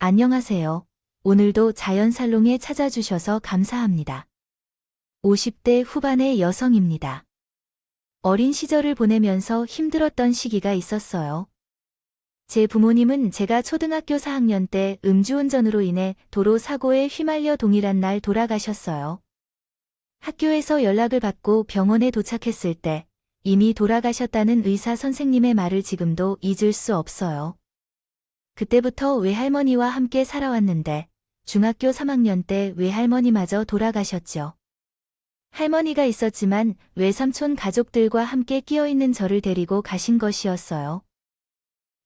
안녕하세요. 오늘도 자연살롱에 찾아주셔서 감사합니다. 50대 후반의 여성입니다. 어린 시절을 보내면서 힘들었던 시기가 있었어요. 제 부모님은 제가 초등학교 4학년 때 음주운전으로 인해 도로 사고에 휘말려 동일한 날 돌아가셨어요. 학교에서 연락을 받고 병원에 도착했을 때 이미 돌아가셨다는 의사 선생님의 말을 지금도 잊을 수 없어요. 그때부터 외할머니와 함께 살아왔는데 중학교 3학년 때 외할머니마저 돌아가셨죠. 할머니가 있었지만 외삼촌 가족들과 함께 끼어있는 저를 데리고 가신 것이었어요.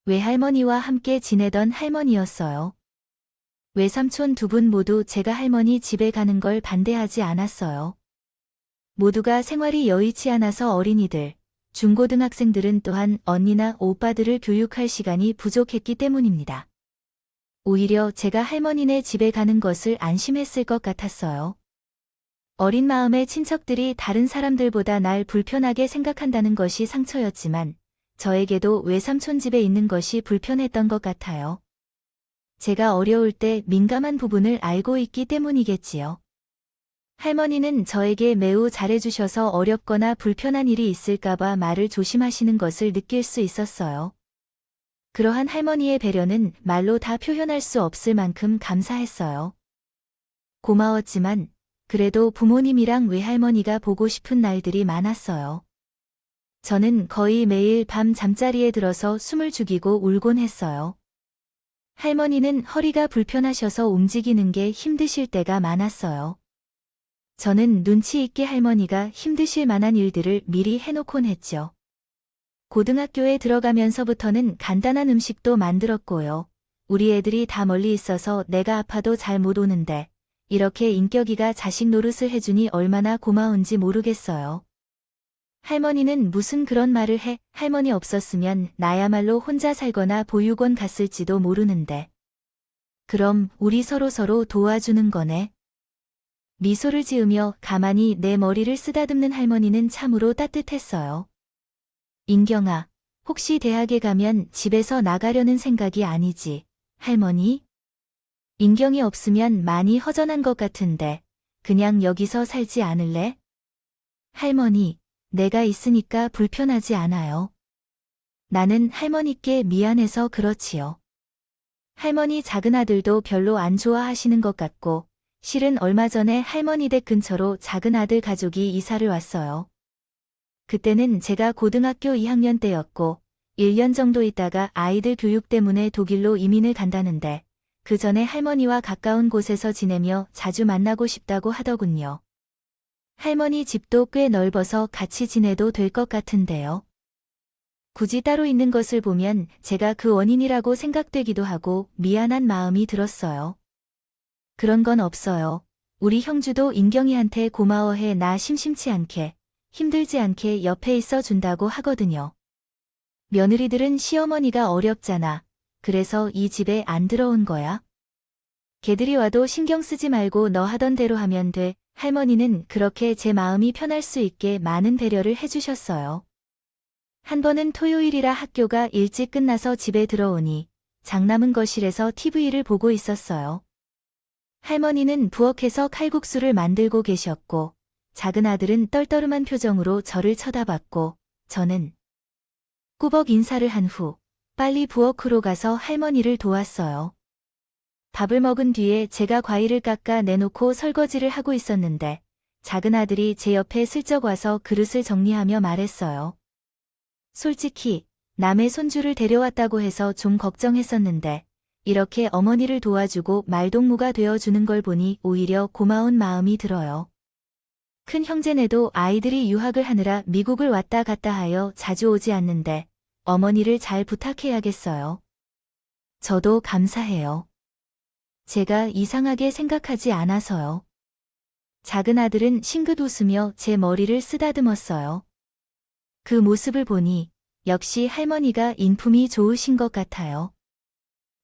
외할머니와 함께 지내던 할머니였어요. 외삼촌 두 분 모두 제가 할머니 집에 가는 걸 반대하지 않았어요. 모두가 생활이 여의치 않아서 어린이들, 중고등학생들은 또한 언니나 오빠들을 교육할 시간이 부족했기 때문입니다. 오히려 제가 할머니네 집에 가는 것을 안심했을 것 같았어요. 어린 마음에 친척들이 다른 사람들보다 날 불편하게 생각한다는 것이 상처였지만 저에게도 외삼촌 집에 있는 것이 불편했던 것 같아요. 제가 어려울 때 민감한 부분을 알고 있기 때문이겠지요. 할머니는 저에게 매우 잘해주셔서 어렵거나 불편한 일이 있을까봐 말을 조심하시는 것을 느낄 수 있었어요. 그러한 할머니의 배려는 말로 다 표현할 수 없을 만큼 감사했어요. 고마웠지만 그래도 부모님이랑 외할머니가 보고 싶은 날들이 많았어요. 저는 거의 매일 밤 잠자리에 들어서 숨을 죽이고 울곤 했어요. 할머니는 허리가 불편하셔서 움직이는 게 힘드실 때가 많았어요. 저는 눈치 있게 할머니가 힘드실 만한 일들을 미리 해놓곤 했죠. 고등학교에 들어가면서부터는 간단한 음식도 만들었고요. 우리 애들이 다 멀리 있어서 내가 아파도 잘 못 오는데 이렇게 인격이가 자식 노릇을 해주니 얼마나 고마운지 모르겠어요. 할머니는 무슨 그런 말을 해. 할머니 없었으면 나야말로 혼자 살거나 보육원 갔을지도 모르는데. 그럼 우리 서로 도와주는 거네. 미소를 지으며 가만히 내 머리를 쓰다듬는 할머니는 참으로 따뜻했어요. 인경아, 혹시 대학에 가면 집에서 나가려는 생각이 아니지, 할머니? 인경이 없으면 많이 허전한 것 같은데 그냥 여기서 살지 않을래? 할머니, 내가 있으니까 불편하지 않아요. 나는 할머니께 미안해서 그렇지요. 할머니 작은 아들도 별로 안 좋아하시는 것 같고 실은 얼마 전에 할머니 댁 근처로 작은 아들 가족이 이사를 왔어요. 그때는 제가 고등학교 2학년 때였고 1년 정도 있다가 아이들 교육 때문에 독일로 이민을 간다는데 그 전에 할머니와 가까운 곳에서 지내며 자주 만나고 싶다고 하더군요. 할머니 집도 꽤 넓어서 같이 지내도 될 것 같은데요. 굳이 따로 있는 것을 보면 제가 그 원인이라고 생각되기도 하고 미안한 마음이 들었어요. 그런 건 없어요. 우리 형주도 인경이한테 고마워해. 나 심심치 않게, 힘들지 않게 옆에 있어 준다고 하거든요. 며느리들은 시어머니가 어렵잖아. 그래서 이 집에 안 들어온 거야. 걔들이 와도 신경 쓰지 말고 너 하던 대로 하면 돼. 할머니는 그렇게 제 마음이 편할 수 있게 많은 배려를 해주셨어요. 한 번은 토요일이라 학교가 일찍 끝나서 집에 들어오니 장남은 거실에서 TV를 보고 있었어요. 할머니는 부엌에서 칼국수를 만들고 계셨고 작은 아들은 떨떠름한 표정으로 저를 쳐다봤고 저는 꾸벅 인사를 한 후 빨리 부엌으로 가서 할머니를 도왔어요. 밥을 먹은 뒤에 제가 과일을 깎아 내놓고 설거지를 하고 있었는데 작은 아들이 제 옆에 슬쩍 와서 그릇을 정리하며 말했어요. 솔직히 남의 손주를 데려왔다고 해서 좀 걱정했었는데 이렇게 어머니를 도와주고 말동무가 되어주는 걸 보니 오히려 고마운 마음이 들어요. 큰 형제네도 아이들이 유학을 하느라 미국을 왔다 갔다 하여 자주 오지 않는데 어머니를 잘 부탁해야겠어요. 저도 감사해요. 제가 이상하게 생각하지 않아서요. 작은 아들은 싱긋 웃으며 제 머리를 쓰다듬었어요. 그 모습을 보니 역시 할머니가 인품이 좋으신 것 같아요.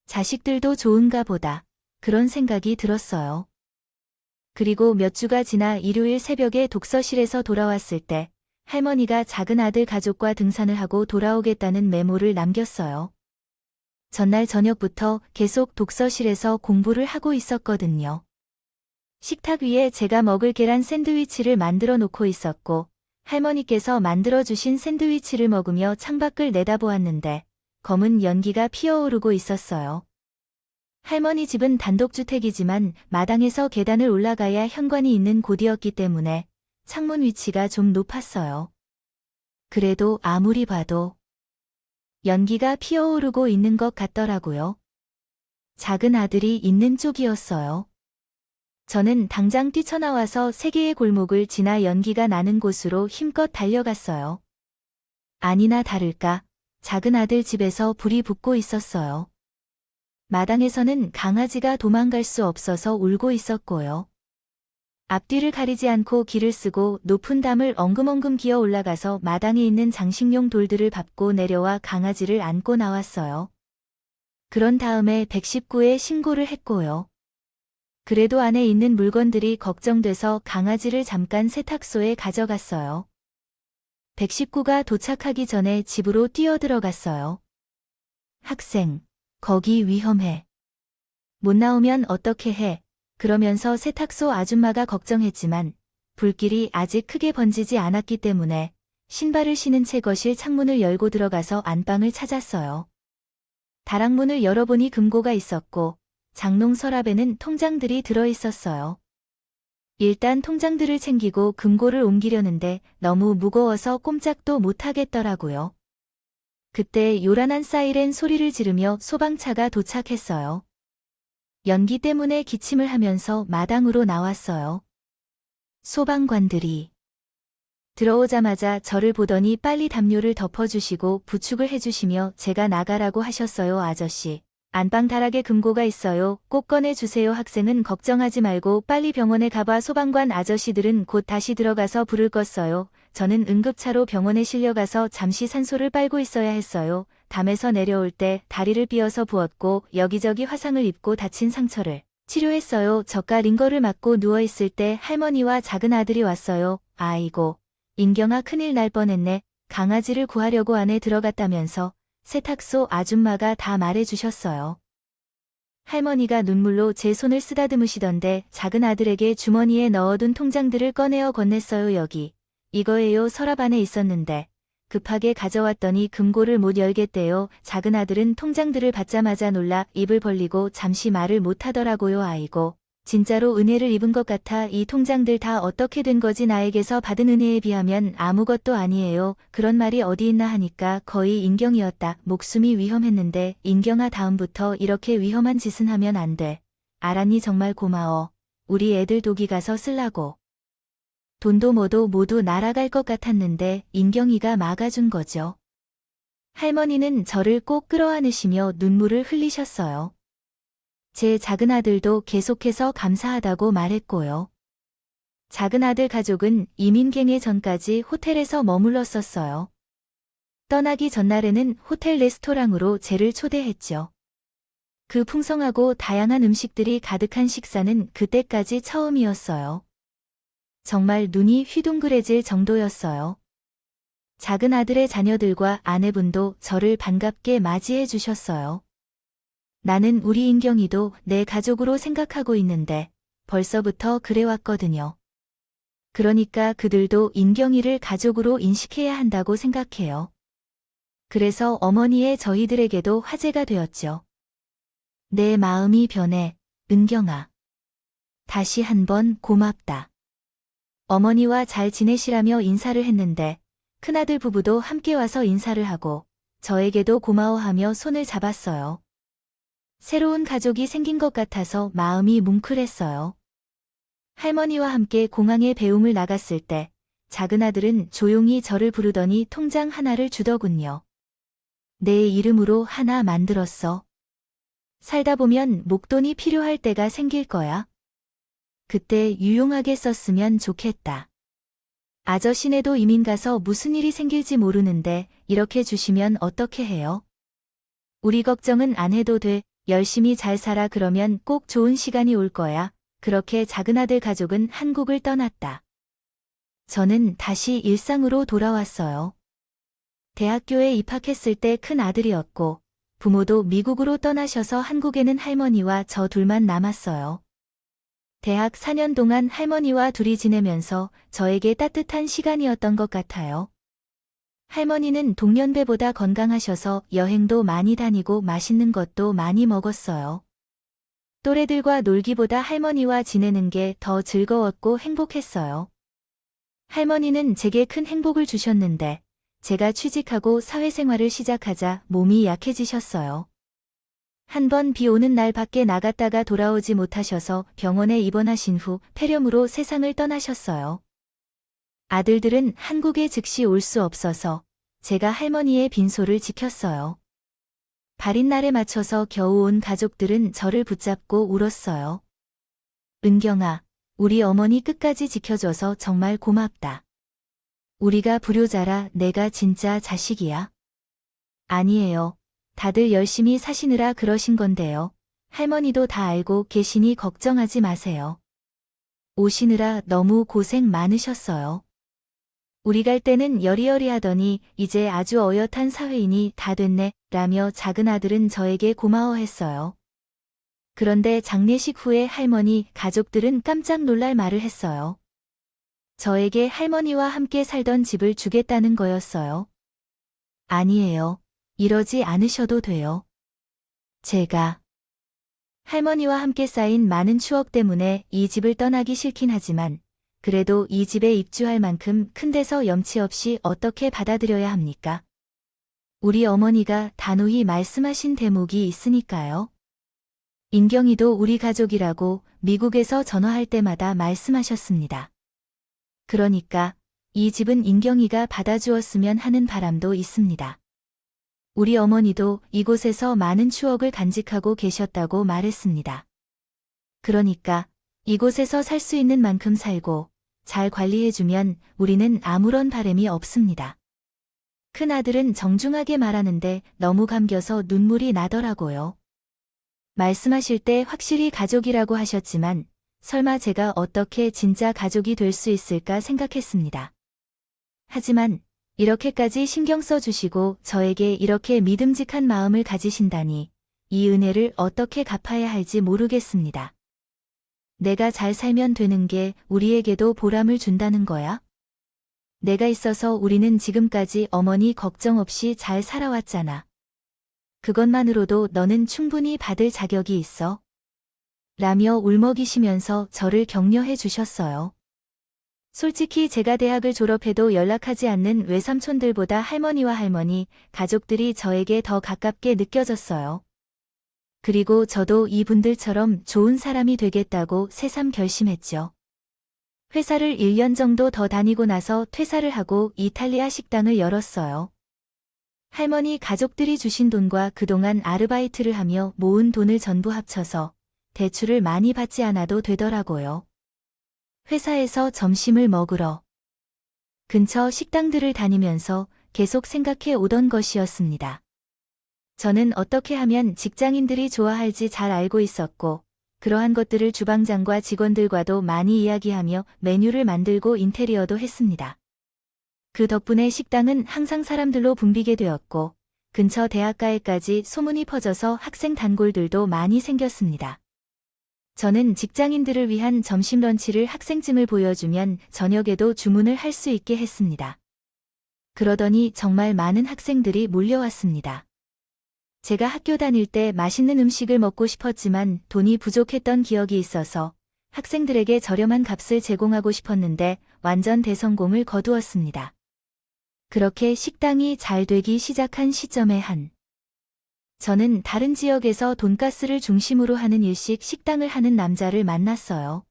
자식들도 좋은가 보다. 그런 생각이 들었어요. 그리고 몇 주가 지나 일요일 새벽에 독서실에서 돌아왔을 때 할머니가 작은 아들 가족과 등산을 하고 돌아오겠다는 메모를 남겼어요. 전날 저녁부터 계속 독서실에서 공부를 하고 있었거든요. 식탁 위에 제가 먹을 계란 샌드위치를 만들어 놓고 있었고, 할머니께서 만들어주신 샌드위치를 먹으며 창밖을 내다보았는데, 검은 연기가 피어오르고 있었어요. 할머니 집은 단독주택이지만 마당에서 계단을 올라가야 현관이 있는 곳이었기 때문에 창문 위치가 좀 높았어요. 그래도 아무리 봐도 연기가 피어오르고 있는 것 같더라고요. 작은 아들이 있는 쪽이었어요. 저는 당장 뛰쳐나와서 세 개의 골목을 지나 연기가 나는 곳으로 힘껏 달려갔어요. 아니나 다를까, 작은 아들 집에서 불이 붙고 있었어요. 마당에서는 강아지가 도망갈 수 없어서 울고 있었고요. 앞뒤를 가리지 않고 길을 쓰고 높은 담을 엉금엉금 기어 올라가서 마당에 있는 장식용 돌들을 밟고 내려와 강아지를 안고 나왔어요. 그런 다음에 119에 신고를 했고요. 그래도 안에 있는 물건들이 걱정돼서 강아지를 잠깐 세탁소에 가져갔어요. 119가 도착하기 전에 집으로 뛰어들어갔어요. 학생, 거기 위험해. 못 나오면 어떻게 해? 그러면서 세탁소 아줌마가 걱정했지만 불길이 아직 크게 번지지 않았기 때문에 신발을 신은 채 거실 창문을 열고 들어가서 안방을 찾았어요. 다락문을 열어보니 금고가 있었고 장롱 서랍에는 통장들이 들어있었어요. 일단 통장들을 챙기고 금고를 옮기려는데 너무 무거워서 꼼짝도 못하겠더라고요. 그때 요란한 사이렌 소리를 지르며 소방차가 도착했어요. 연기 때문에 기침을 하면서 마당으로 나왔어요. 소방관들이 들어오자마자 저를 보더니 빨리 담요를 덮어주시고 부축을 해주시며 제가 나가라고 하셨어요. 아저씨, 안방 다락에 금고가 있어요. 꼭 꺼내주세요. 학생은 걱정하지 말고 빨리 병원에 가봐. 소방관 아저씨들은 곧 다시 들어가서 불을 껐어요. 저는 응급차로 병원에 실려가서 잠시 산소를 빨고 있어야 했어요. 담에서 내려올 때 다리를 삐어서 부었고 여기저기 화상을 입고 다친 상처를 치료했어요. 저가 링거를 맞고 누워있을 때 할머니와 작은 아들이 왔어요. 아이고, 인경아 큰일 날 뻔했네. 강아지를 구하려고 안에 들어갔다면서 세탁소 아줌마가 다 말해주셨어요. 할머니가 눈물로 제 손을 쓰다듬으시던데 작은 아들에게 주머니에 넣어둔 통장들을 꺼내어 건넸어요. 여기, 이거예요. 서랍 안에 있었는데 급하게 가져왔더니 금고를 못 열겠대요. 작은 아들은 통장들을 받자마자 놀라 입을 벌리고 잠시 말을 못하더라고요. 아이고, 진짜로 은혜를 입은 것 같아. 이 통장들 다 어떻게 된 거지? 나에게서 받은 은혜에 비하면 아무것도 아니에요. 그런 말이 어디 있나 하니까 거의 인경이었다. 목숨이 위험했는데 인경아, 다음부터 이렇게 위험한 짓은 하면 안 돼. 알았니? 정말 고마워. 우리 애들 독이 가서 쓸라고. 돈도 뭐도 모두 날아갈 것 같았는데 인경이가 막아준 거죠. 할머니는 저를 꼭 끌어안으시며 눈물을 흘리셨어요. 제 작은 아들도 계속해서 감사하다고 말했고요. 작은 아들 가족은 이민갱해 전까지 호텔에서 머물렀었어요. 떠나기 전날에는 호텔 레스토랑으로 제를 초대했죠. 그 풍성하고 다양한 음식들이 가득한 식사는 그때까지 처음이었어요. 정말 눈이 휘둥그레질 정도였어요. 작은 아들의 자녀들과 아내분도 저를 반갑게 맞이해 주셨어요. 나는 우리 인경이도 내 가족으로 생각하고 있는데 벌써부터 그래왔거든요. 그러니까 그들도 인경이를 가족으로 인식해야 한다고 생각해요. 그래서 어머니의 저희들에게도 화제가 되었죠. 내 마음이 변해, 은경아. 다시 한번 고맙다. 어머니와 잘 지내시라며 인사를 했는데 큰아들 부부도 함께 와서 인사를 하고 저에게도 고마워하며 손을 잡았어요. 새로운 가족이 생긴 것 같아서 마음이 뭉클했어요. 할머니와 함께 공항에 배움을 나갔을 때 작은 아들은 조용히 저를 부르더니 통장 하나를 주더군요. 내 이름으로 하나 만들었어. 살다 보면 목돈이 필요할 때가 생길 거야. 그때 유용하게 썼으면 좋겠다. 아저씨네도 이민 가서 무슨 일이 생길지 모르는데 이렇게 주시면 어떻게 해요? 우리 걱정은 안 해도 돼. 열심히 잘 살아. 그러면 꼭 좋은 시간이 올 거야. 그렇게 작은 아들 가족은 한국을 떠났다. 저는 다시 일상으로 돌아왔어요. 대학교에 입학했을 때 큰 아들이었고 부모도 미국으로 떠나셔서 한국에는 할머니와 저 둘만 남았어요. 대학 4년 동안 할머니와 둘이 지내면서 저에게 따뜻한 시간이었던 것 같아요. 할머니는 동년배보다 건강하셔서 여행도 많이 다니고 맛있는 것도 많이 먹었어요. 또래들과 놀기보다 할머니와 지내는 게 더 즐거웠고 행복했어요. 할머니는 제게 큰 행복을 주셨는데 제가 취직하고 사회생활을 시작하자 몸이 약해지셨어요. 한 번 비 오는 날 밖에 나갔다가 돌아오지 못하셔서 병원에 입원하신 후 폐렴으로 세상을 떠나셨어요. 아들들은 한국에 즉시 올 수 없어서 제가 할머니의 빈소를 지켰어요. 발인 날에 맞춰서 겨우 온 가족들은 저를 붙잡고 울었어요. 은경아, 우리 어머니 끝까지 지켜줘서 정말 고맙다. 우리가 불효자라 내가 진짜 자식이야. 아니에요. 다들 열심히 사시느라 그러신 건데요. 할머니도 다 알고 계시니 걱정하지 마세요. 오시느라 너무 고생 많으셨어요. 우리 갈 때는 여리여리하더니 이제 아주 어엿한 사회인이 다 됐네 라며 작은 아들은 저에게 고마워했어요. 그런데 장례식 후에 할머니 가족들은 깜짝 놀랄 말을 했어요. 저에게 할머니와 함께 살던 집을 주겠다는 거였어요. 아니에요. 이러지 않으셔도 돼요. 제가 할머니와 함께 쌓인 많은 추억 때문에 이 집을 떠나기 싫긴 하지만 그래도 이 집에 입주할 만큼 큰 데서 염치 없이 어떻게 받아들여야 합니까? 우리 어머니가 단호히 말씀하신 대목이 있으니까요. 인경이도 우리 가족이라고 미국에서 전화할 때마다 말씀하셨습니다. 그러니까 이 집은 인경이가 받아주었으면 하는 바람도 있습니다. 우리 어머니도 이곳에서 많은 추억을 간직하고 계셨다고 말했습니다. 그러니까 이곳에서 살 수 있는 만큼 살고 잘 관리해주면 우리는 아무런 바람이 없습니다. 큰아들은 정중하게 말하는데 너무 감겨서 눈물이 나더라고요. 말씀하실 때 확실히 가족이라고 하셨지만 설마 제가 어떻게 진짜 가족이 될 수 있을까 생각했습니다. 하지만 이렇게까지 신경 써주시고 저에게 이렇게 믿음직한 마음을 가지신다니 이 은혜를 어떻게 갚아야 할지 모르겠습니다. 내가 잘 살면 되는 게 우리에게도 보람을 준다는 거야? 내가 있어서 우리는 지금까지 어머니 걱정 없이 잘 살아왔잖아. 그것만으로도 너는 충분히 받을 자격이 있어. 라며 울먹이시면서 저를 격려해 주셨어요. 솔직히 제가 대학을 졸업해도 연락하지 않는 외삼촌들보다 할머니와 할머니, 가족들이 저에게 더 가깝게 느껴졌어요. 그리고 저도 이분들처럼 좋은 사람이 되겠다고 새삼 결심했죠. 회사를 1년 정도 더 다니고 나서 퇴사를 하고 이탈리아 식당을 열었어요. 할머니 가족들이 주신 돈과 그동안 아르바이트를 하며 모은 돈을 전부 합쳐서 대출을 많이 받지 않아도 되더라고요. 회사에서 점심을 먹으러 근처 식당들을 다니면서 계속 생각해 오던 것이었습니다. 저는 어떻게 하면 직장인들이 좋아할지 잘 알고 있었고 그러한 것들을 주방장과 직원들과도 많이 이야기하며 메뉴를 만들고 인테리어도 했습니다. 그 덕분에 식당은 항상 사람들로 붐비게 되었고 근처 대학가에까지 소문이 퍼져서 학생 단골들도 많이 생겼습니다. 저는 직장인들을 위한 점심 런치를 학생증을 보여주면 저녁에도 주문을 할 수 있게 했습니다. 그러더니 정말 많은 학생들이 몰려왔습니다. 제가 학교 다닐 때 맛있는 음식을 먹고 싶었지만 돈이 부족했던 기억이 있어서 학생들에게 저렴한 값을 제공하고 싶었는데 완전 대성공을 거두었습니다. 그렇게 식당이 잘 되기 시작한 시점에 저는 다른 지역에서 돈가스를 중심으로 하는 일식 식당을 하는 남자를 만났어요.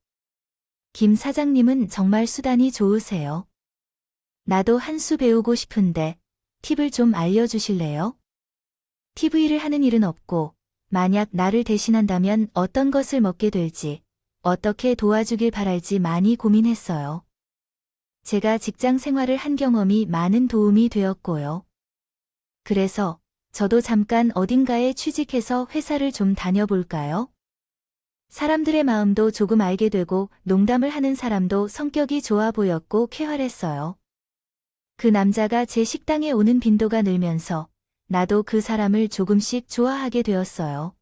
김 사장님은 정말 수단이 좋으세요. 나도 한 수 배우고 싶은데 팁을 좀 알려주실래요? TV를 하는 일은 없고 만약 나를 대신한다면 어떤 것을 먹게 될지 어떻게 도와주길 바랄지 많이 고민했어요. 제가 직장 생활을 한 경험이 많은 도움이 되었고요. 그래서 저도 잠깐 어딘가에 취직해서 회사를 좀 다녀볼까요? 사람들의 마음도 조금 알게 되고 농담을 하는 사람도 성격이 좋아 보였고 쾌활했어요. 그 남자가 제 식당에 오는 빈도가 늘면서 나도 그 사람을 조금씩 좋아하게 되었어요.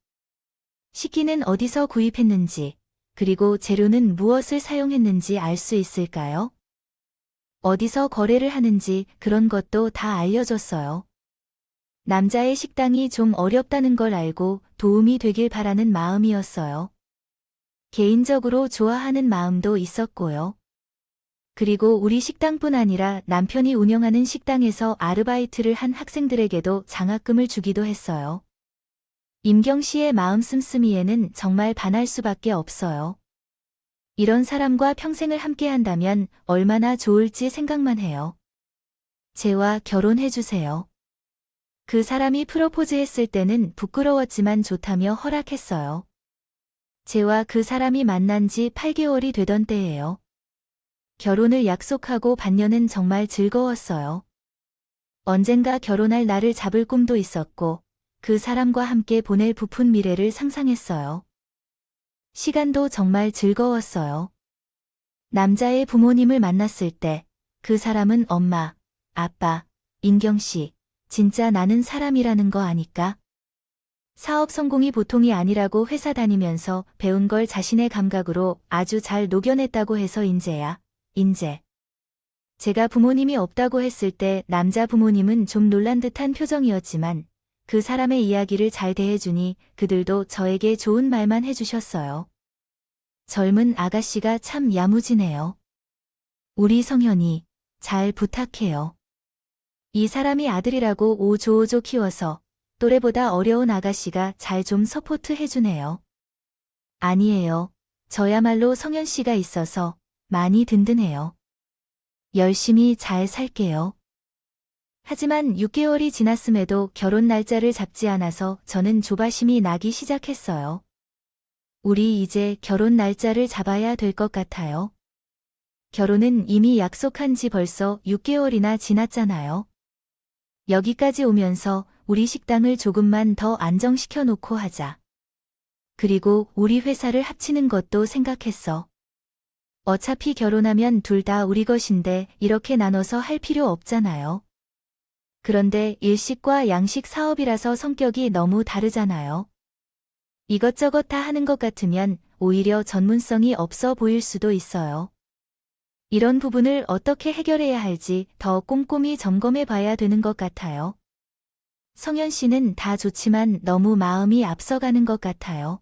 식기는 어디서 구입했는지, 그리고 재료는 무엇을 사용했는지 알 수 있을까요? 어디서 거래를 하는지 그런 것도 다 알려줬어요. 남자의 식당이 좀 어렵다는 걸 알고 도움이 되길 바라는 마음이었어요. 개인적으로 좋아하는 마음도 있었고요. 그리고 우리 식당뿐 아니라 남편이 운영하는 식당에서 아르바이트를 한 학생들에게도 장학금을 주기도 했어요. 임경 씨의 마음 씀씀이에는 정말 반할 수밖에 없어요. 이런 사람과 평생을 함께 한다면 얼마나 좋을지 생각만 해요. 쟤와 결혼해주세요. 그 사람이 프로포즈했을 때는 부끄러웠지만 좋다며 허락했어요. 쟤와 그 사람이 만난 지 8개월이 되던 때예요. 결혼을 약속하고 반년은 정말 즐거웠어요. 언젠가 결혼할 날을 잡을 꿈도 있었고 그 사람과 함께 보낼 부푼 미래를 상상했어요. 시간도 정말 즐거웠어요. 남자의 부모님을 만났을 때 그 사람은 엄마, 아빠, 인경 씨, 진짜 나는 사람이라는 거 아니까? 사업 성공이 보통이 아니라고 회사 다니면서 배운 걸 자신의 감각으로 아주 잘 녹여냈다고 해서 인재야, 인재. 제가 부모님이 없다고 했을 때 남자 부모님은 좀 놀란 듯한 표정이었지만 그 사람의 이야기를 잘 대해주니 그들도 저에게 좋은 말만 해주셨어요. 젊은 아가씨가 참 야무지네요. 우리 성현이 잘 부탁해요. 이 사람이 아들이라고 오조오조 키워서 또래보다 어려운 아가씨가 잘 좀 서포트 해주네요. 아니에요. 저야말로 성현 씨가 있어서 많이 든든해요. 열심히 잘 살게요. 하지만 6개월이 지났음에도 결혼 날짜를 잡지 않아서 저는 조바심이 나기 시작했어요. 우리 이제 결혼 날짜를 잡아야 될 것 같아요. 결혼은 이미 약속한 지 벌써 6개월이나 지났잖아요. 여기까지 오면서 우리 식당을 조금만 더 안정시켜 놓고 하자. 그리고 우리 회사를 합치는 것도 생각했어. 어차피 결혼하면 둘 다 우리 것인데 이렇게 나눠서 할 필요 없잖아요. 그런데 일식과 양식 사업이라서 성격이 너무 다르잖아요. 이것저것 다 하는 것 같으면 오히려 전문성이 없어 보일 수도 있어요. 이런 부분을 어떻게 해결해야 할지 더 꼼꼼히 점검해 봐야 되는 것 같아요. 성현 씨는 다 좋지만 너무 마음이 앞서가는 것 같아요.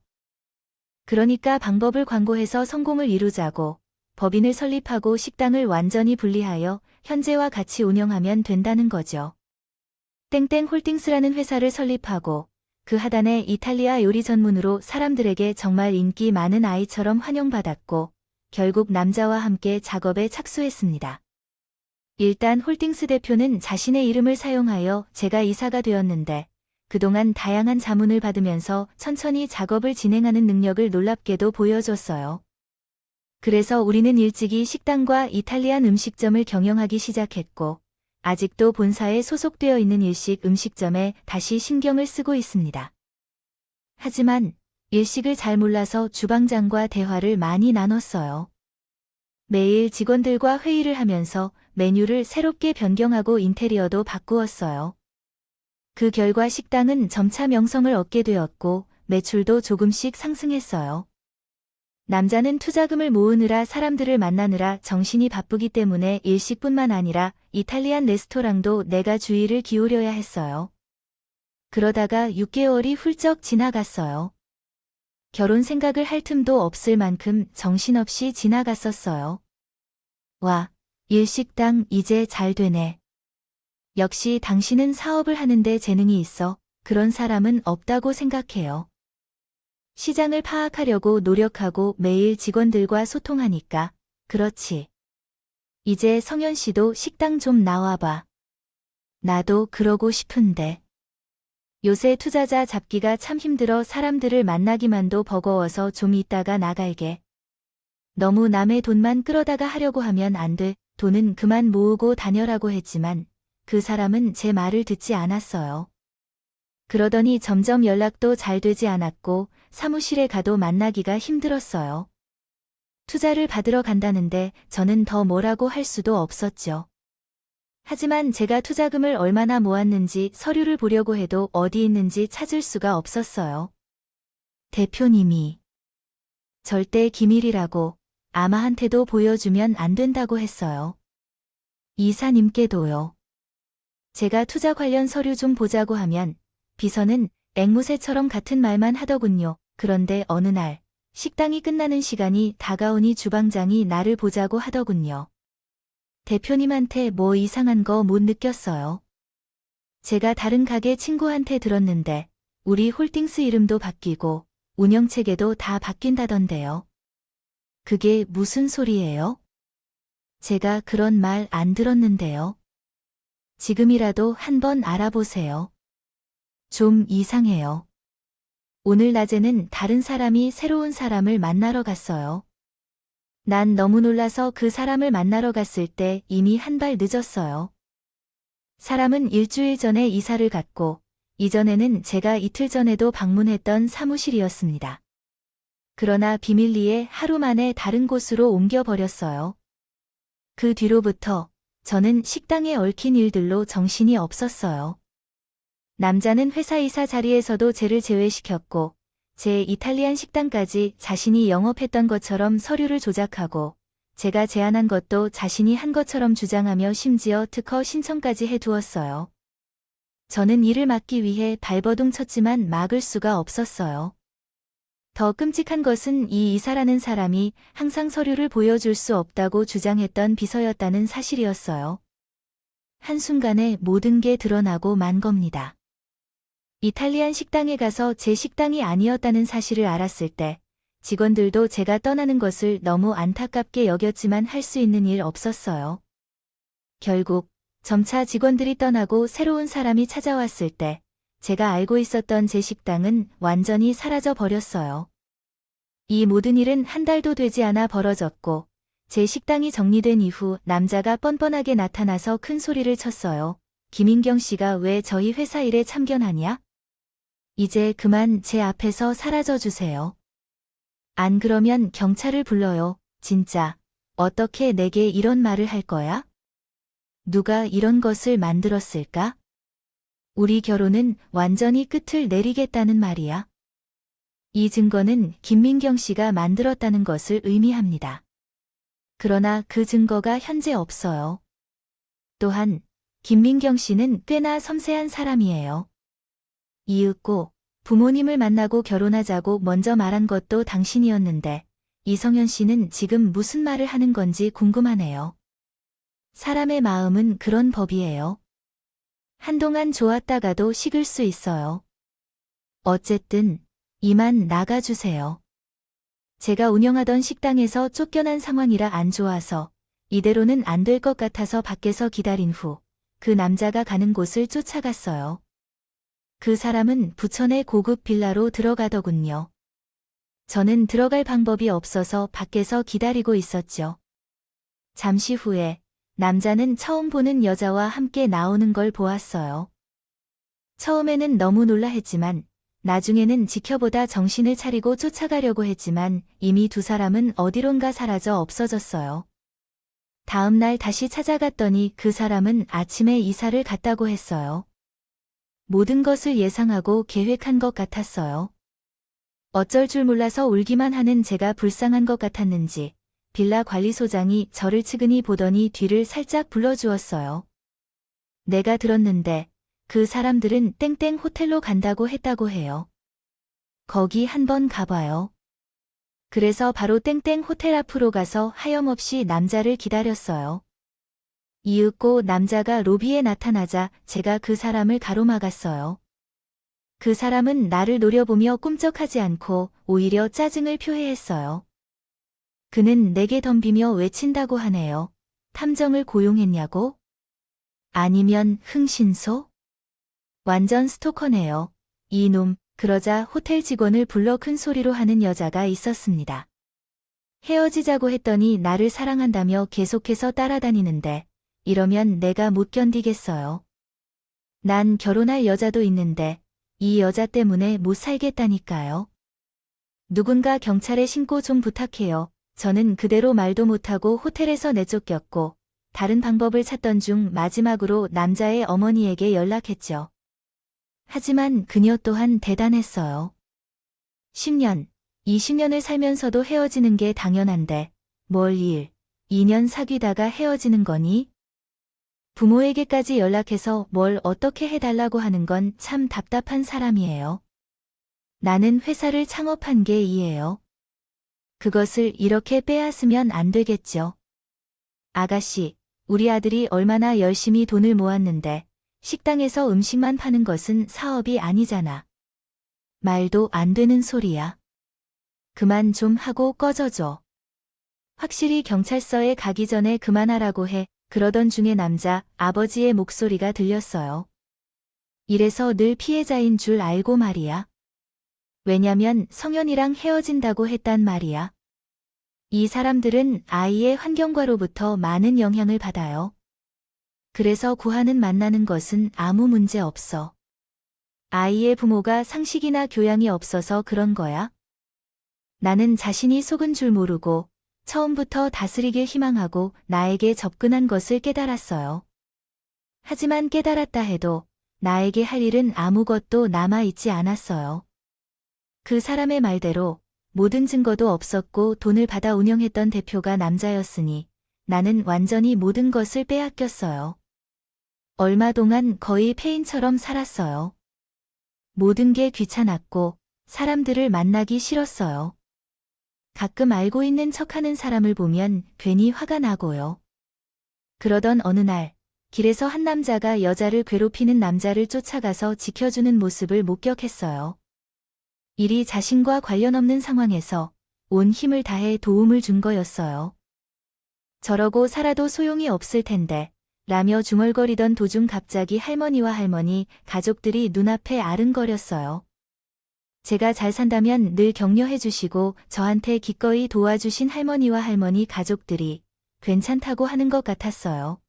그러니까 방법을 광고해서 성공을 이루자고 법인을 설립하고 식당을 완전히 분리하여 현재와 같이 운영하면 된다는 거죠. 땡땡 홀딩스라는 회사를 설립하고 그 하단에 이탈리아 요리 전문으로 사람들에게 정말 인기 많은 아이처럼 환영받았고 결국 남자와 함께 작업에 착수했습니다. 일단 홀딩스 대표는 자신의 이름을 사용하여 제가 이사가 되었는데 그동안 다양한 자문을 받으면서 천천히 작업을 진행하는 능력을 놀랍게도 보여줬어요. 그래서 우리는 일찍이 식당과 이탈리안 음식점을 경영하기 시작했고 아직도 본사에 소속되어 있는 일식 음식점에 다시 신경을 쓰고 있습니다. 하지만 일식을 잘 몰라서 주방장과 대화를 많이 나눴어요. 매일 직원들과 회의를 하면서 메뉴를 새롭게 변경하고 인테리어도 바꾸었어요. 그 결과 식당은 점차 명성을 얻게 되었고 매출도 조금씩 상승했어요. 남자는 투자금을 모으느라 사람들을 만나느라 정신이 바쁘기 때문에 일식뿐만 아니라 이탈리안 레스토랑도 내가 주의를 기울여야 했어요. 그러다가 6개월이 훌쩍 지나갔어요. 결혼 생각을 할 틈도 없을 만큼 정신없이 지나갔었어요. 와, 일식당 이제 잘 되네. 역시 당신은 사업을 하는데 재능이 있어. 그런 사람은 없다고 생각해요. 시장을 파악하려고 노력하고 매일 직원들과 소통하니까. 그렇지. 이제 성현 씨도 식당 좀 나와봐. 나도 그러고 싶은데. 요새 투자자 잡기가 참 힘들어 사람들을 만나기만도 버거워서 좀 이따가 나갈게. 너무 남의 돈만 끌어다가 하려고 하면 안 돼. 돈은 그만 모으고 다녀라고 했지만 그 사람은 제 말을 듣지 않았어요. 그러더니 점점 연락도 잘 되지 않았고 사무실에 가도 만나기가 힘들었어요. 투자를 받으러 간다는데 저는 더 뭐라고 할 수도 없었죠. 하지만 제가 투자금을 얼마나 모았는지 서류를 보려고 해도 어디 있는지 찾을 수가 없었어요. 대표님이 절대 기밀이라고 아마한테도 보여주면 안 된다고 했어요. 이사님께도요. 제가 투자 관련 서류 좀 보자고 하면 비서는 앵무새처럼 같은 말만 하더군요. 그런데 어느 날 식당이 끝나는 시간이 다가오니 주방장이 나를 보자고 하더군요. 대표님한테 뭐 이상한 거 못 느꼈어요? 제가 다른 가게 친구한테 들었는데 우리 홀딩스 이름도 바뀌고 운영체계도 다 바뀐다던데요. 그게 무슨 소리예요? 제가 그런 말 안 들었는데요. 지금이라도 한번 알아보세요. 좀 이상해요. 오늘 낮에는 다른 사람이 새로운 사람을 만나러 갔어요. 난 너무 놀라서 그 사람을 만나러 갔을 때 이미 한 발 늦었어요. 사람은 일주일 전에 이사를 갔고 이전에는 제가 이틀 전에도 방문했던 사무실이었습니다. 그러나 비밀리에 하루 만에 다른 곳으로 옮겨버렸어요. 그 뒤로부터 저는 식당에 얽힌 일들로 정신이 없었어요. 남자는 회사 이사 자리에서도 쟤를 제외시켰고 제 이탈리안 식당까지 자신이 영업했던 것처럼 서류를 조작하고 제가 제안한 것도 자신이 한 것처럼 주장하며 심지어 특허 신청까지 해두었어요. 저는 이를 막기 위해 발버둥 쳤지만 막을 수가 없었어요. 더 끔찍한 것은 이 이사라는 사람이 항상 서류를 보여줄 수 없다고 주장했던 비서였다는 사실이었어요. 한순간에 모든 게 드러나고 만 겁니다. 이탈리안 식당에 가서 제 식당이 아니었다는 사실을 알았을 때 직원들도 제가 떠나는 것을 너무 안타깝게 여겼지만 할 수 있는 일 없었어요. 결국 점차 직원들이 떠나고 새로운 사람이 찾아왔을 때 제가 알고 있었던 제 식당은 완전히 사라져 버렸어요. 이 모든 일은 한 달도 되지 않아 벌어졌고 제 식당이 정리된 이후 남자가 뻔뻔하게 나타나서 큰 소리를 쳤어요. 김인경 씨가 왜 저희 회사 일에 참견하냐? 이제 그만 제 앞에서 사라져 주세요. 안 그러면 경찰을 불러요. 진짜. 어떻게 내게 이런 말을 할 거야? 누가 이런 것을 만들었을까? 우리 결혼은 완전히 끝을 내리겠다는 말이야. 이 증거는 김민경 씨가 만들었다는 것을 의미합니다. 그러나 그 증거가 현재 없어요. 또한 김민경 씨는 꽤나 섬세한 사람이에요. 이윽고 부모님을 만나고 결혼하자고 먼저 말한 것도 당신이었는데 이성현 씨는 지금 무슨 말을 하는 건지 궁금하네요. 사람의 마음은 그런 법이에요. 한동안 좋았다가도 식을 수 있어요. 어쨌든 이만 나가주세요. 제가 운영하던 식당에서 쫓겨난 상황이라 안 좋아서 이대로는 안 될 것 같아서 밖에서 기다린 후 그 남자가 가는 곳을 쫓아갔어요. 그 사람은 부천의 고급 빌라로 들어가더군요. 저는 들어갈 방법이 없어서 밖에서 기다리고 있었죠. 잠시 후에 남자는 처음 보는 여자와 함께 나오는 걸 보았어요. 처음에는 너무 놀라했지만 나중에는 지켜보다 정신을 차리고 쫓아가려고 했지만 이미 두 사람은 어디론가 사라져 없어졌어요. 다음 날 다시 찾아갔더니 그 사람은 아침에 이사를 갔다고 했어요. 모든 것을 예상하고 계획한 것 같았어요. 어쩔 줄 몰라서 울기만 하는 제가 불쌍한 것 같았는지 빌라 관리소장이 저를 측은히 보더니 뒤를 살짝 불러주었어요. 내가 들었는데 그 사람들은 땡땡 호텔로 간다고 했다고 해요. 거기 한번 가봐요. 그래서 바로 땡땡 호텔 앞으로 가서 하염없이 남자를 기다렸어요. 이윽고 남자가 로비에 나타나자 제가 그 사람을 가로막았어요. 그 사람은 나를 노려보며 꿈쩍하지 않고 오히려 짜증을 표해했어요. 그는 내게 덤비며 외친다고 하네요. 탐정을 고용했냐고? 아니면 흥신소? 완전 스토커네요. 이놈. 그러자 호텔 직원을 불러 큰 소리로 하는 여자가 있었습니다. 헤어지자고 했더니 나를 사랑한다며 계속해서 따라다니는데 이러면 내가 못 견디겠어요. 난 결혼할 여자도 있는데 이 여자 때문에 못 살겠다니까요. 누군가 경찰에 신고 좀 부탁해요. 저는 그대로 말도 못하고 호텔에서 내쫓겼고 다른 방법을 찾던 중 마지막으로 남자의 어머니에게 연락했죠. 하지만 그녀 또한 대단했어요. 10년, 20년을 살면서도 헤어지는 게 당연한데 뭘 1, 2년 사귀다가 헤어지는 거니? 부모에게까지 연락해서 뭘 어떻게 해달라고 하는 건 참 답답한 사람이에요. 나는 회사를 창업한 게 이예요. 그것을 이렇게 빼앗으면 안 되겠죠. 아가씨, 우리 아들이 얼마나 열심히 돈을 모았는데 식당에서 음식만 파는 것은 사업이 아니잖아. 말도 안 되는 소리야. 그만 좀 하고 꺼져줘. 확실히 경찰서에 가기 전에 그만하라고 해. 그러던 중에 남자 아버지의 목소리가 들렸어요. 이래서 늘 피해자인 줄 알고 말이야. 왜냐면 성현이랑 헤어진다고 했단 말이야. 이 사람들은 아이의 환경과로부터 많은 영향을 받아요. 그래서 구하는 만나는 것은 아무 문제 없어. 아이의 부모가 상식이나 교양이 없어서 그런 거야? 나는 자신이 속은 줄 모르고 처음부터 다스리길 희망하고 나에게 접근한 것을 깨달았어요. 하지만 깨달았다 해도 나에게 할 일은 아무것도 남아있지 않았어요. 그 사람의 말대로 모든 증거도 없었고 돈을 받아 운영했던 대표가 남자였으니 나는 완전히 모든 것을 빼앗겼어요. 얼마 동안 거의 폐인처럼 살았어요. 모든 게 귀찮았고 사람들을 만나기 싫었어요. 가끔 알고 있는 척하는 사람을 보면 괜히 화가 나고요. 그러던 어느 날 길에서 한 남자가 여자를 괴롭히는 남자를 쫓아가서 지켜주는 모습을 목격했어요. 일이 자신과 관련 없는 상황에서 온 힘을 다해 도움을 준 거였어요. 저러고 살아도 소용이 없을 텐데 라며 중얼거리던 도중 갑자기 할머니와 할머니, 가족들이 눈앞에 아른거렸어요. 제가 잘 산다면 늘 격려해 주시고 저한테 기꺼이 도와주신 할머니와 할머니 가족들이 괜찮다고 하는 것 같았어요.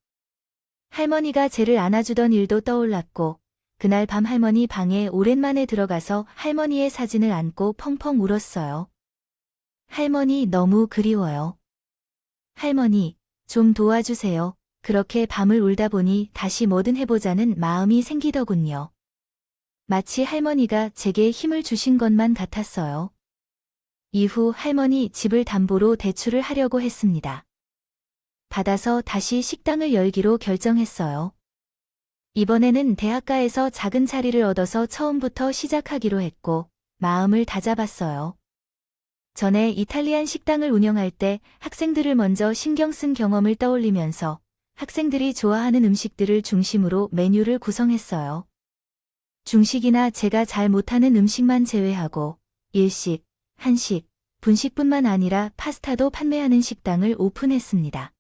할머니가 쟤를 안아주던 일도 떠올랐고 그날 밤 할머니 방에 오랜만에 들어가서 할머니의 사진을 안고 펑펑 울었어요. 할머니 너무 그리워요. 할머니, 좀 도와주세요. 그렇게 밤을 울다 보니 다시 뭐든 해보자는 마음이 생기더군요. 마치 할머니가 제게 힘을 주신 것만 같았어요. 이후 할머니 집을 담보로 대출을 하려고 했습니다. 받아서 다시 식당을 열기로 결정했어요. 이번에는 대학가에서 작은 자리를 얻어서 처음부터 시작하기로 했고 마음을 다잡았어요. 전에 이탈리안 식당을 운영할 때 학생들을 먼저 신경 쓴 경험을 떠올리면서 학생들이 좋아하는 음식들을 중심으로 메뉴를 구성했어요. 중식이나 제가 잘 못하는 음식만 제외하고 일식, 한식, 분식뿐만 아니라 파스타도 판매하는 식당을 오픈했습니다.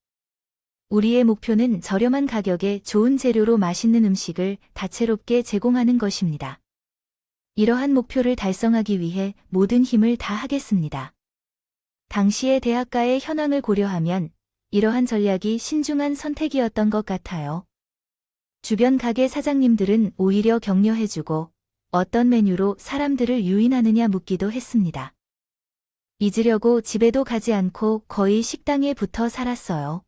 우리의 목표는 저렴한 가격에 좋은 재료로 맛있는 음식을 다채롭게 제공하는 것입니다. 이러한 목표를 달성하기 위해 모든 힘을 다하겠습니다. 당시의 대학가의 현황을 고려하면 이러한 전략이 신중한 선택이었던 것 같아요. 주변 가게 사장님들은 오히려 격려해주고 어떤 메뉴로 사람들을 유인하느냐 묻기도 했습니다. 잊으려고 집에도 가지 않고 거의 식당에 붙어 살았어요.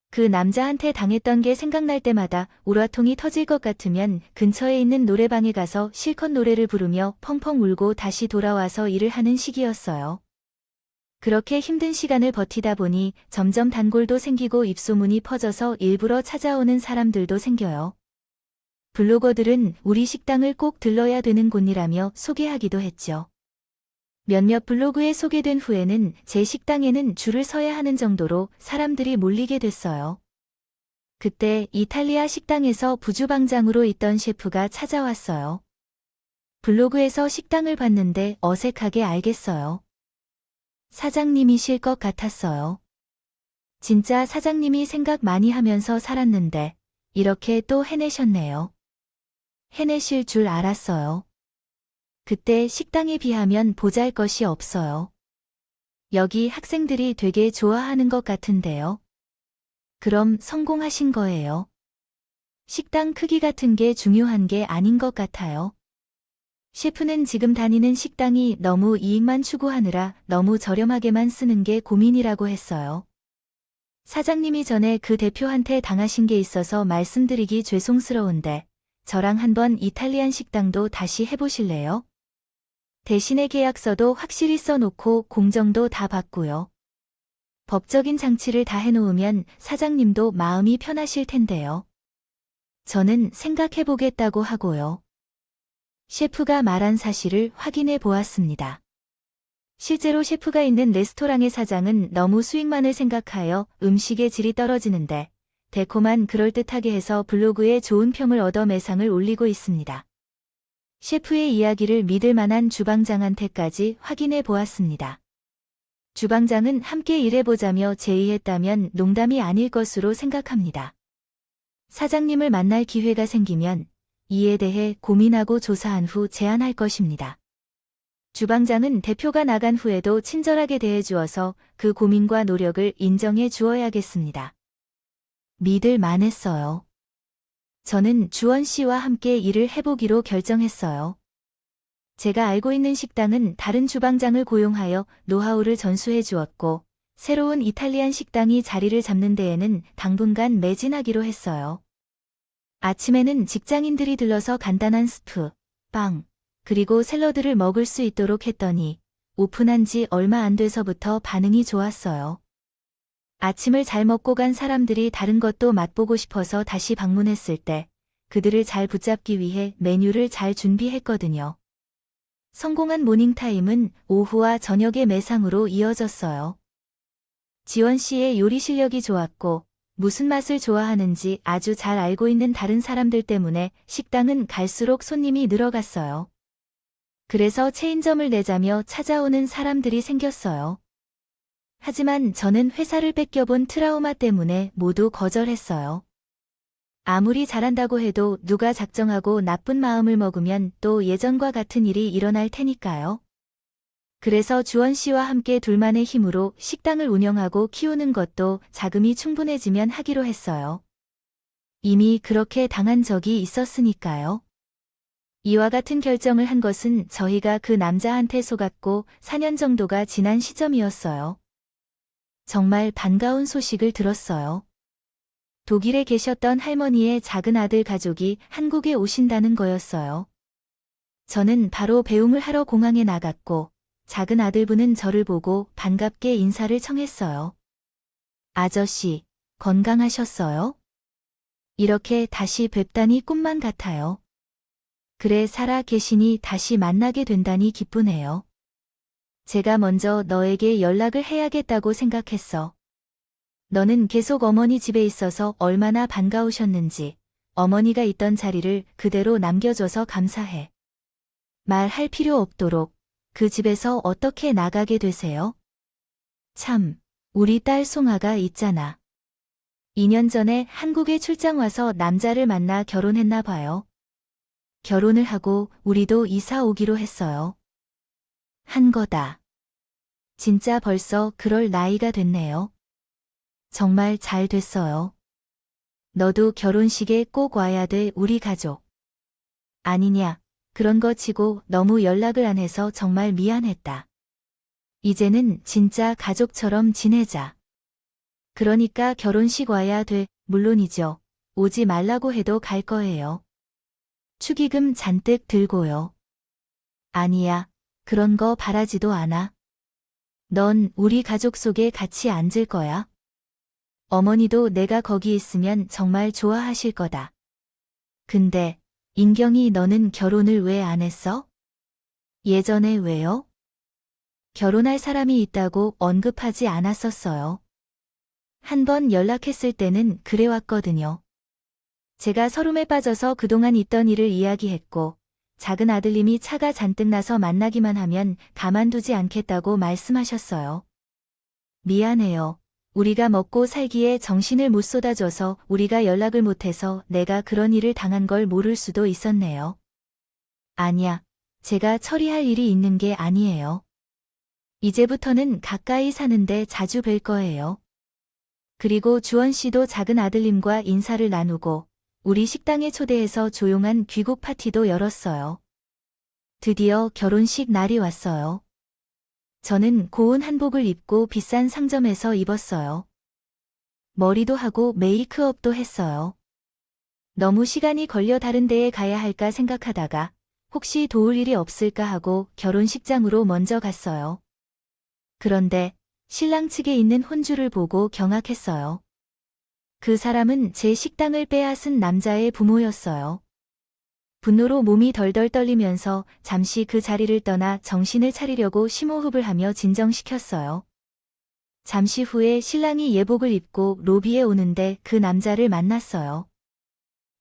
그 남자한테 당했던 게 생각날 때마다 우라통이 터질 것 같으면 근처에 있는 노래방에 가서 실컷 노래를 부르며 펑펑 울고 다시 돌아와서 일을 하는 시기였어요. 그렇게 힘든 시간을 버티다 보니 점점 단골도 생기고 입소문이 퍼져서 일부러 찾아오는 사람들도 생겨요. 블로거들은 우리 식당을 꼭 들러야 되는 곳이라며 소개하기도 했죠. 몇몇 블로그에 소개된 후에는 제 식당에는 줄을 서야 하는 정도로 사람들이 몰리게 됐어요. 그때 이탈리아 식당에서 부주방장으로 있던 셰프가 찾아왔어요. 블로그에서 식당을 봤는데 어색하게 알겠어요. 사장님이실 것 같았어요. 진짜 사장님이 생각 많이 하면서 살았는데 이렇게 또 해내셨네요. 해내실 줄 알았어요. 그때 식당에 비하면 보잘것이 없어요. 여기 학생들이 되게 좋아하는 것 같은데요. 그럼 성공하신 거예요. 식당 크기 같은 게 중요한 게 아닌 것 같아요. 셰프는 지금 다니는 식당이 너무 이익만 추구하느라 너무 저렴하게만 쓰는 게 고민이라고 했어요. 사장님이 전에 그 대표한테 당하신 게 있어서 말씀드리기 죄송스러운데 저랑 한번 이탈리안 식당도 다시 해보실래요? 대신에 계약서도 확실히 써놓고 공정도 다 받고요. 법적인 장치를 다 해놓으면 사장님도 마음이 편하실 텐데요. 저는 생각해보겠다고 하고요. 셰프가 말한 사실을 확인해 보았습니다. 실제로 셰프가 있는 레스토랑의 사장은 너무 수익만을 생각하여 음식의 질이 떨어지는데 달콤한 그럴듯하게 해서 블로그에 좋은 평을 얻어 매상을 올리고 있습니다. 셰프의 이야기를 믿을 만한 주방장한테까지 확인해 보았습니다. 주방장은 함께 일해보자며 제의했다면 농담이 아닐 것으로 생각합니다. 사장님을 만날 기회가 생기면 이에 대해 고민하고 조사한 후 제안할 것입니다. 주방장은 대표가 나간 후에도 친절하게 대해주어서 그 고민과 노력을 인정해 주어야겠습니다. 믿을 만했어요. 저는 주원 씨와 함께 일을 해보기로 결정했어요. 제가 알고 있는 식당은 다른 주방장을 고용하여 노하우를 전수해 주었고 새로운 이탈리안 식당이 자리를 잡는 데에는 당분간 매진하기로 했어요. 아침에는 직장인들이 들러서 간단한 스프, 빵, 그리고 샐러드를 먹을 수 있도록 했더니 오픈한 지 얼마 안 돼서부터 반응이 좋았어요. 아침을 잘 먹고 간 사람들이 다른 것도 맛보고 싶어서 다시 방문했을 때 그들을 잘 붙잡기 위해 메뉴를 잘 준비했거든요. 성공한 모닝타임은 오후와 저녁의 매상으로 이어졌어요. 지원 씨의 요리 실력이 좋았고 무슨 맛을 좋아하는지 아주 잘 알고 있는 다른 사람들 때문에 식당은 갈수록 손님이 늘어갔어요. 그래서 체인점을 내자며 찾아오는 사람들이 생겼어요. 하지만 저는 회사를 뺏겨본 트라우마 때문에 모두 거절했어요. 아무리 잘한다고 해도 누가 작정하고 나쁜 마음을 먹으면 또 예전과 같은 일이 일어날 테니까요. 그래서 주원 씨와 함께 둘만의 힘으로 식당을 운영하고 키우는 것도 자금이 충분해지면 하기로 했어요. 이미 그렇게 당한 적이 있었으니까요. 이와 같은 결정을 한 것은 저희가 그 남자한테 속았고 4년 정도가 지난 시점이었어요. 정말 반가운 소식을 들었어요. 독일에 계셨던 할머니의 작은 아들 가족이 한국에 오신다는 거였어요. 저는 바로 배웅을 하러 공항에 나갔고 작은 아들분은 저를 보고 반갑게 인사를 청했어요. 아저씨, 건강하셨어요? 이렇게 다시 뵙다니 꿈만 같아요. 그래 살아 계시니 다시 만나게 된다니 기쁘네요. 제가 먼저 너에게 연락을 해야겠다고 생각했어. 너는 계속 어머니 집에 있어서 얼마나 반가우셨는지 어머니가 있던 자리를 그대로 남겨줘서 감사해. 말할 필요 없도록 그 집에서 어떻게 나가게 되세요? 참, 우리 딸 송아가 있잖아. 2년 전에 한국에 출장 와서 남자를 만나 결혼했나 봐요. 결혼을 하고 우리도 이사 오기로 했어요. 한 거다. 진짜 벌써 그럴 나이가 됐네요. 정말 잘 됐어요. 너도 결혼식에 꼭 와야 돼 우리 가족. 아니냐, 그런 거 치고 너무 연락을 안 해서 정말 미안했다. 이제는 진짜 가족처럼 지내자. 그러니까 결혼식 와야 돼, 물론이죠. 오지 말라고 해도 갈 거예요. 축의금 잔뜩 들고요. 아니야, 그런 거 바라지도 않아. 넌 우리 가족 속에 같이 앉을 거야. 어머니도 내가 거기 있으면 정말 좋아하실 거다. 근데, 인경이 너는 결혼을 왜 안 했어? 예전에 왜요? 결혼할 사람이 있다고 언급하지 않았었어요. 한 번 연락했을 때는 그래왔거든요. 제가 서름에 빠져서 그동안 있던 일을 이야기했고 작은 아들님이 차가 잔뜩 나서 만나기만 하면 가만두지 않겠다고 말씀하셨어요. 미안해요. 우리가 먹고 살기에 정신을 못 쏟아줘서 우리가 연락을 못해서 내가 그런 일을 당한 걸 모를 수도 있었네요. 아니야. 제가 처리할 일이 있는 게 아니에요. 이제부터는 가까이 사는데 자주 뵐 거예요. 그리고 주원 씨도 작은 아들님과 인사를 나누고 우리 식당에 초대해서 조용한 귀국 파티도 열었어요. 드디어 결혼식 날이 왔어요. 저는 고운 한복을 입고 비싼 상점에서 입었어요. 머리도 하고 메이크업도 했어요. 너무 시간이 걸려 다른 데에 가야 할까 생각하다가 혹시 도울 일이 없을까 하고 결혼식장으로 먼저 갔어요. 그런데 신랑 측에 있는 혼주를 보고 경악했어요. 그 사람은 제 식당을 빼앗은 남자의 부모였어요. 분노로 몸이 덜덜 떨리면서 잠시 그 자리를 떠나 정신을 차리려고 심호흡을 하며 진정시켰어요. 잠시 후에 신랑이 예복을 입고 로비에 오는데 그 남자를 만났어요.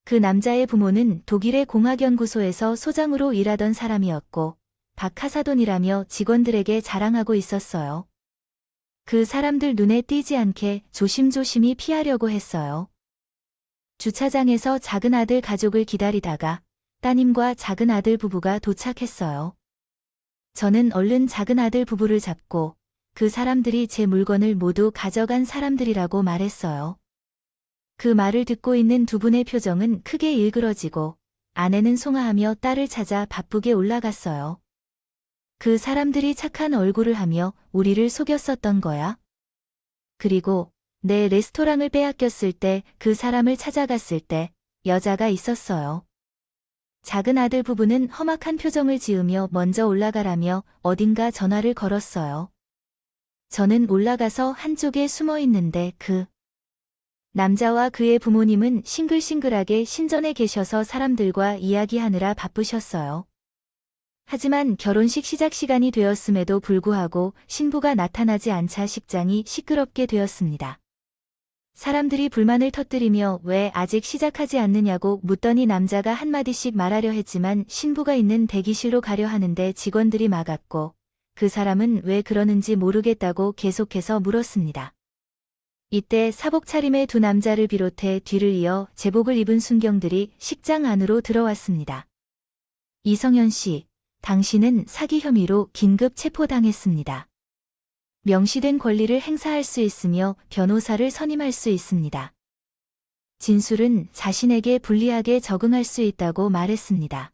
그 남자의 부모는 독일의 공학연구소에서 소장으로 일하던 사람이었고 박하사돈이라며 직원들에게 자랑하고 있었어요. 그 사람들 눈에 띄지 않게 조심조심히 피하려고 했어요. 주차장에서 작은 아들 가족을 기다리다가 따님과 작은 아들 부부가 도착했어요. 저는 얼른 작은 아들 부부를 잡고 그 사람들이 제 물건을 모두 가져간 사람들이라고 말했어요. 그 말을 듣고 있는 두 분의 표정은 크게 일그러지고 아내는 송아하며 딸을 찾아 바쁘게 올라갔어요. 그 사람들이 착한 얼굴을 하며 우리를 속였었던 거야. 그리고 내 레스토랑을 빼앗겼을 때 그 사람을 찾아갔을 때 여자가 있었어요. 작은 아들 부부는 험악한 표정을 지으며 먼저 올라가라며 어딘가 전화를 걸었어요. 저는 올라가서 한쪽에 숨어 있는데 그 남자와 그의 부모님은 싱글싱글하게 신전에 계셔서 사람들과 이야기하느라 바쁘셨어요. 하지만 결혼식 시작 시간이 되었음에도 불구하고 신부가 나타나지 않자 식장이 시끄럽게 되었습니다. 사람들이 불만을 터뜨리며 왜 아직 시작하지 않느냐고 묻더니 남자가 한마디씩 말하려 했지만 신부가 있는 대기실로 가려 하는데 직원들이 막았고 그 사람은 왜 그러는지 모르겠다고 계속해서 물었습니다. 이때 사복 차림의 두 남자를 비롯해 뒤를 이어 제복을 입은 순경들이 식장 안으로 들어왔습니다. 이성현 씨, 당신은 사기 혐의로 긴급 체포당했습니다. 명시된 권리를 행사할 수 있으며 변호사를 선임할 수 있습니다. 진술은 자신에게 불리하게 적응할 수 있다고 말했습니다.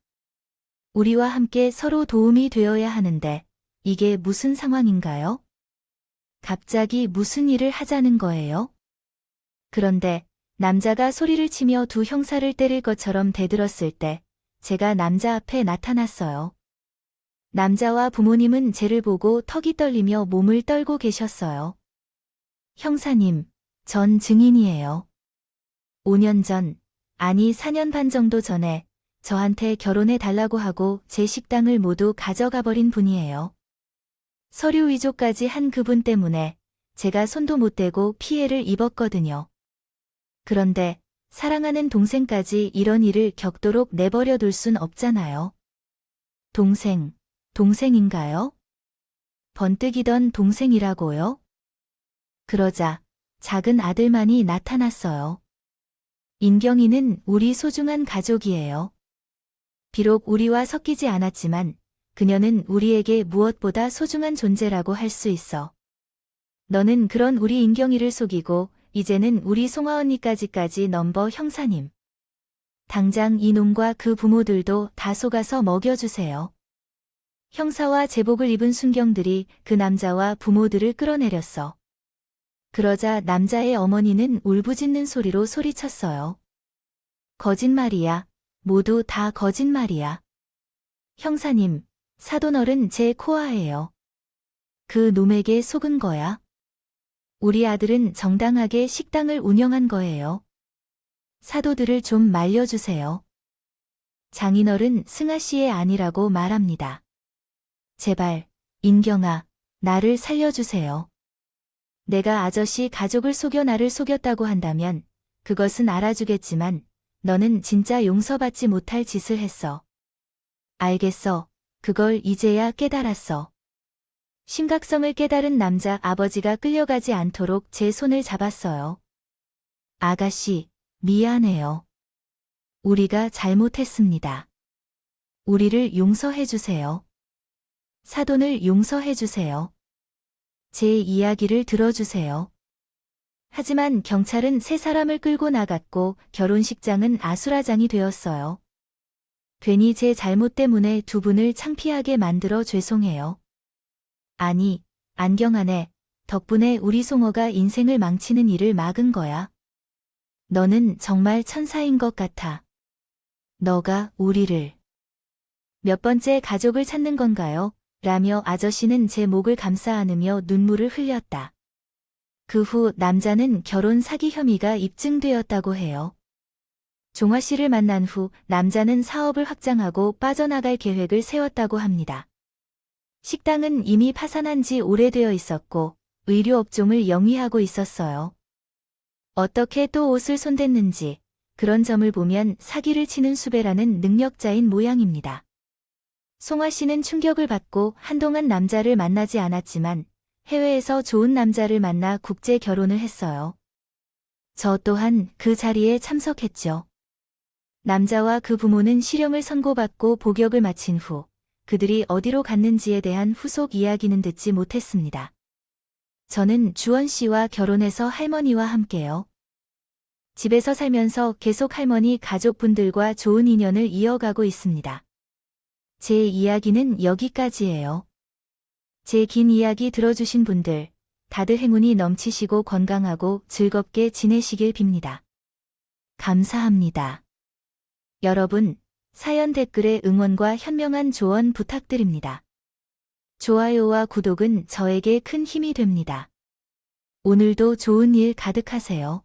우리와 함께 서로 도움이 되어야 하는데 이게 무슨 상황인가요? 갑자기 무슨 일을 하자는 거예요? 그런데 남자가 소리를 치며 두 형사를 때릴 것처럼 대들었을 때 제가 남자 앞에 나타났어요. 남자와 부모님은 쟤를 보고 턱이 떨리며 몸을 떨고 계셨어요. 형사님, 전 증인이에요. 5년 전, 아니 4년 반 정도 전에 저한테 결혼해 달라고 하고 제 식당을 모두 가져가 버린 분이에요. 서류 위조까지 한 그분 때문에 제가 손도 못 대고 피해를 입었거든요. 그런데 사랑하는 동생까지 이런 일을 겪도록 내버려 둘 순 없잖아요. 동생인가요? 번뜩이던 동생이라고요? 그러자 작은 아들만이 나타났어요. 인경이는 우리 소중한 가족이에요. 비록 우리와 섞이지 않았지만 그녀는 우리에게 무엇보다 소중한 존재라고 할 수 있어. 너는 그런 우리 인경이를 속이고 이제는 우리 송아 언니까지 넘버 형사님. 당장 이놈과 그 부모들도 다 속아서 먹여주세요. 형사와 제복을 입은 순경들이 그 남자와 부모들을 끌어내렸어. 그러자 남자의 어머니는 울부짖는 소리로 소리쳤어요. 거짓말이야. 모두 다 거짓말이야. 형사님, 사돈어른 제 코아예요. 그 놈에게 속은 거야. 우리 아들은 정당하게 식당을 운영한 거예요. 사도들을 좀 말려주세요. 장인어른 승아 씨의 아니라고 말합니다. 제발, 인경아, 나를 살려주세요. 내가 아저씨 가족을 속여 나를 속였다고 한다면 그것은 알아주겠지만 너는 진짜 용서받지 못할 짓을 했어. 알겠어. 그걸 이제야 깨달았어. 심각성을 깨달은 남자 아버지가 끌려가지 않도록 제 손을 잡았어요. 아가씨, 미안해요. 우리가 잘못했습니다. 우리를 용서해주세요. 사돈을 용서해주세요. 제 이야기를 들어주세요. 하지만 경찰은 세 사람을 끌고 나갔고 결혼식장은 아수라장이 되었어요. 괜히 제 잘못 때문에 두 분을 창피하게 만들어 죄송해요. 아니, 안경아네, 덕분에 우리 송어가 인생을 망치는 일을 막은 거야. 너는 정말 천사인 것 같아. 너가 우리를 몇 번째 가족을 찾는 건가요? 라며 아저씨는 제 목을 감싸 안으며 눈물을 흘렸다. 그 후 남자는 결혼 사기 혐의가 입증되었다고 해요. 종화 씨를 만난 후 남자는 사업을 확장하고 빠져나갈 계획을 세웠다고 합니다. 식당은 이미 파산한 지 오래되어 있었고 의류 업종을 영위하고 있었어요. 어떻게 또 옷을 손댔는지 그런 점을 보면 사기를 치는 수배라는 능력자인 모양입니다. 송화 씨는 충격을 받고 한동안 남자를 만나지 않았지만 해외에서 좋은 남자를 만나 국제 결혼을 했어요. 저 또한 그 자리에 참석했죠. 남자와 그 부모는 실형을 선고받고 복역을 마친 후 그들이 어디로 갔는지에 대한 후속 이야기는 듣지 못했습니다. 저는 주원 씨와 결혼해서 할머니와 함께요. 집에서 살면서 계속 할머니 가족분들과 좋은 인연을 이어가고 있습니다. 제 이야기는 여기까지예요. 제 긴 이야기 들어주신 분들, 다들 행운이 넘치시고 건강하고 즐겁게 지내시길 빕니다. 감사합니다. 여러분, 사연 댓글에 응원과 현명한 조언 부탁드립니다. 좋아요와 구독은 저에게 큰 힘이 됩니다. 오늘도 좋은 일 가득하세요.